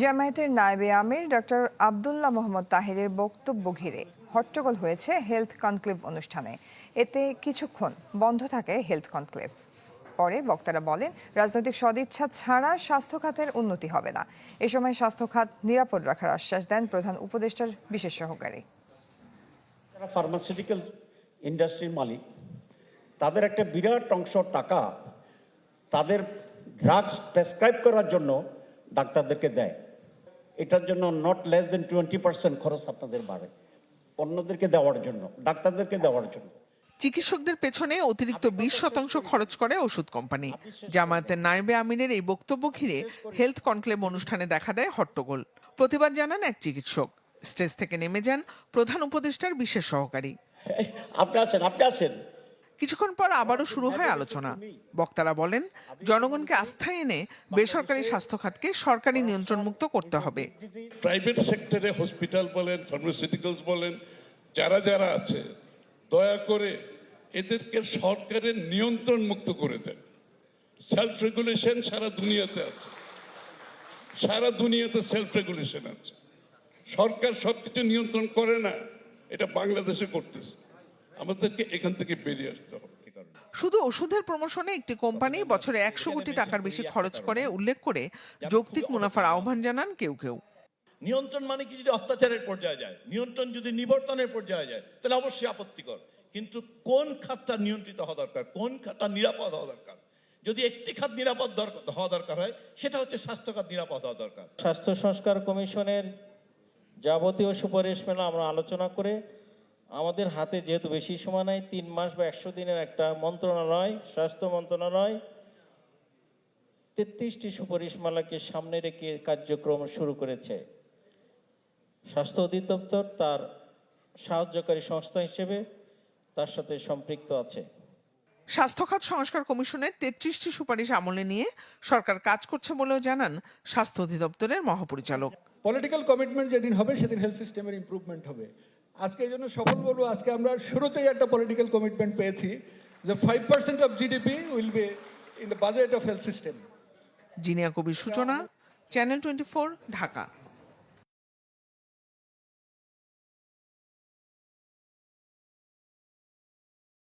জামায়াতের নায়েবে আমির ডক্টর আব্দুল্লাহ মোহাম্মদ তাহিরের বক্তব্য ঘিরে হট্টগোল হয়েছে হেলথ কনক্লেভ অনুষ্ঠানে। এতে কিছুক্ষণ বন্ধ থাকে হেলথ কনক্লেভ। পরে বক্তারা বলেন, রাজনৈতিক সদিচ্ছা ছাড়া স্বাস্থ্য খাতের উন্নতি হবে না। এ সময় স্বাস্থ্য খাত নিরাপদ রাখার আশ্বাস দেন প্রধান উপদেষ্টার বিশেষ সহকারী। যারা ফার্মাসিউটিক্যাল ইন্ডাস্ট্রির মালিক, তাদের একটা বিরাট অংশ টাকা তাদের ড্রাগস প্রেসক্রাইব করার জন্য ডাক্তারদেরকে দেয়। এটার জন্য নট লেস দেন 20% খরচ আপনাদের বাড়ে, অন্যদেরকে দেওয়ার জন্য, ডাক্তারদেরকে দেওয়ার জন্য। চিকিৎসকদের পেছনে অতিরিক্ত 20% খরচ করে ওষুধ কোম্পানি। জামায়াতের নায়েবে আমিরের এই বক্তব্য ঘিরে হেলথ কনক্লেভ অনুষ্ঠানে দেখা দেয় হট্টগোল। প্রতিবাদ জানান এক চিকিৎসক। স্টেজ থেকে নেমে যান প্রধান উপদেষ্টার বিশেষ সহকারী। আপনি আছেন। কিছুক্ষণ পর আবারও শুরু হয় আলোচনা। বক্তারা বলেন, জনগণকে আস্থায় এনে বেসরকারি স্বাস্থ্য খাতকে সরকারি নিয়ন্ত্রণ মুক্ত করতে হবে। প্রাইভেট সেক্টরে হসপিটাল বলেন, ফার্মাসিউটিক্যালস বলেন, যারা আছে, দয়া করে এদেরকে সরকারের নিয়ন্ত্রণ মুক্ত করে দেন। সেলফ রেগুলেশন সারা দুনিয়াতে আছে, সারা দুনিয়াতে সেলফ রেগুলেশন আছে। সরকার সবকিছু নিয়ন্ত্রণ করে না, এটা বাংলাদেশে করতেছে। আমাদেরকে এখান থেকে বেরিয়ে আসতে হবে। শুধু ওষুধের প্রমোশনে একটি কোম্পানি বছরে 100 কোটি টাকার বেশি খরচ করে উল্লেখ করে যৌক্তিক মুনাফার আহ্বান জানান কেউ কেউ। নিয়ন্ত্রণ মানে কি যদি অত্যাচারের পর্যায়ে যায়, নিয়ন্ত্রণ যদি নিবর্তনের পর্যায়ে যায়, তাহলে অবশ্যই আপত্তিকর। কিন্তু কোন খাতটা নিয়ন্ত্রিত হওয়া দরকার, কোন খাতটা নিরাপদ হওয়া দরকার? যদি একটি খাত নিরাপদ হওয়া দরকার হয়, সেটা হচ্ছে স্বাস্থ্য খাত নিরাপদ হওয়া দরকার। স্বাস্থ্য সংস্কার কমিশনের যাবতীয় সুপারিশ মেলা আমরা আলোচনা করে আমাদের হাতে যেহেতু বেশি সময় নাই, 3 মাস বা 100 দিনের একটা মন্ত্রণালয়, স্বাস্থ্য মন্ত্রণালয় 33টি সুপারিশ মালাকে সামনে রেখে কার্যক্রম শুরু করেছে। স্বাস্থ্য অধিদপ্তর তার সাহায্যকারী সংস্থা হিসেবে তার সাথে সম্পৃক্ত আছে। স্বাস্থ্য খাত সংস্কার কমিশনের 33টি সুপারিশ আমলে নিয়ে সরকার কাজ করছে বলেও জানান স্বাস্থ্য অধিদপ্তরের মহাপরিচালক। পলিটিক্যাল কমিটমেন্ট যেদিন হবে সেদিন হেলথ সিস্টেমের ইমপ্রুভমেন্ট হবে। আজকে এই জন্য সফল বলবো, আজকে আমরা শুরুতেই একটা পলিটিক্যাল কমিটমেন্ট পেয়েছি যে 5% of GDP will be in the budget of health system. Zinia Kabir সূচনা, চ্যানেল 24, ঢাকা।